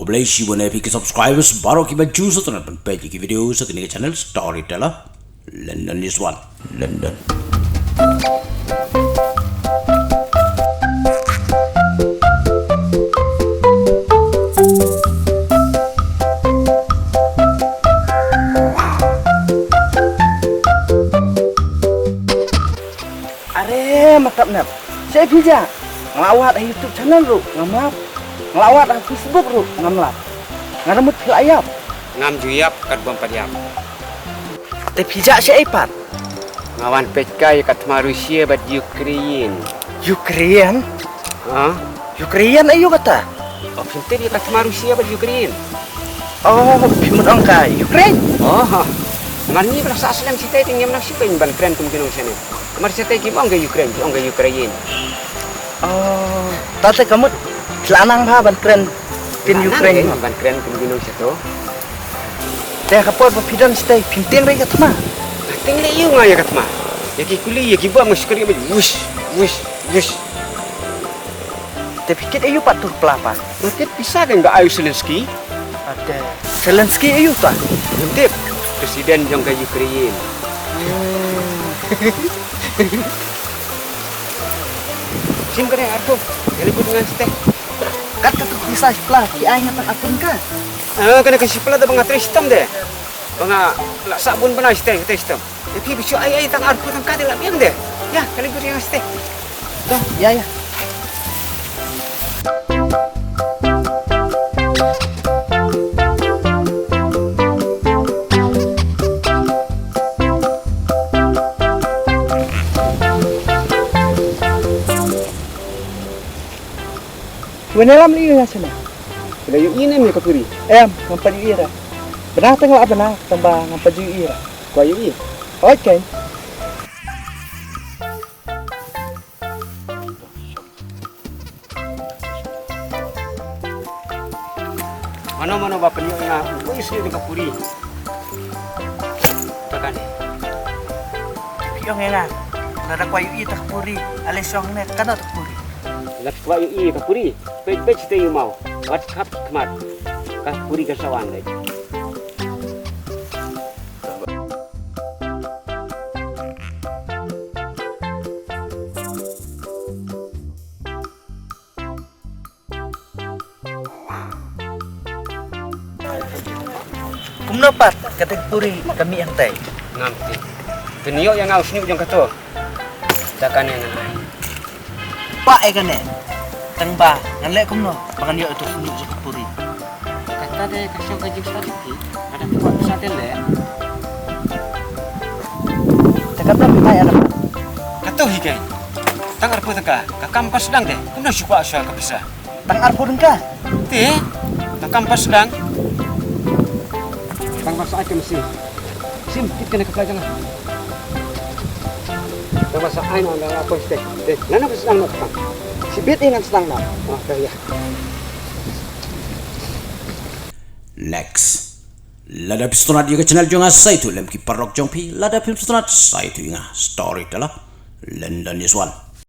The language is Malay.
Obligasi boleh pergi subscribers baru kita jus atau nonton page ki video sa kini channel Storyteller London is one London. Are matap nap. Saya bija ngelawat YouTube channel lu, ngamap. Ngelawat Facebook lu, ngamlap. Ngaramut kelayap. Ngam juyap kat bom padiam. Te bija saya ipat. Ngawan pekai kat Rusia bat Ukraine. Ukraine? Ha? Ukraine ayo kata. Oh, pintu dia kat Rusia bat Ukraine. Oh, pimun angkai. Ukraine. Oh. Ngani belah sa aslam sitai tingem nak sipain ban kren kum kinu sene. Mar sitai kim ongga Ukraine, ongga Ukraine. Oh, tante kamu selanang ha ban kren tin Ukraine. Ban kren kum kinu situ. Teh kapot bapidan stay pinting rega tama. Tinggal iu ngaya kat ma. Ya ki kuli ya ki buang muskuri ba wush wush wush. Teh pikir ayo patur pelapa. Nanti bisa kan enggak ayu Zelensky? Ada. Zelensky ayo ta. Nanti presiden jong ke Ukraine. Sim kena aku. Jadi pun dengan teh. Kata tu kisah sekolah ki ai ngatan akun ka. Kena kasih pula tu bengat sistem deh. Bengat lak sabun pernah sistem. Tapi besok ai tang arku tang kade lak biang deh. Ya, kali pun dengan teh. Dah, ya. Wenelam ni nga sana. Bila yung ina mi kapuri. Ngampad yung ira. Benar tengok apa na tambah ngampad yung ira. Kwa yung iya. Okay. Mana bapak niyo nga. Uy, siya di kapuri. Takani. Yung nga. Nada kwa yung ita kapuri. Alis yung net kana kapuri. Lak kwa yung iya kapuri. Pej kita yung mau. Wat kap kemat. Kapuri kasawan lagi. Kumnopat kata kapuri kami yang tay. Ngamti. Teniyo yang ngaus ni ujung kato. Takane nga. Pak kan tengba ngalek kumno pangan yo itu sunu sa kapuri. Kata deh kasih kaji strategi. Ada buat bisa tele. Takap na pitay anak. Kato hikay. Tangar po taka. Kakampas lang deh. Kumno syukwa asya kapisa. Tang arpo ka. Ti. Kakampas lang. Tang masa aja mesti. Sim, kita nak kepelajaran. Tang masa aja nak apa sih? Lana pas lang nak. Si bit ingat sedang nak. Oh, kaya. Next. Lada pistonat juga channel jonga saitu lem ki parok jongpi lada pistonat saitu inga Storyteller London is one.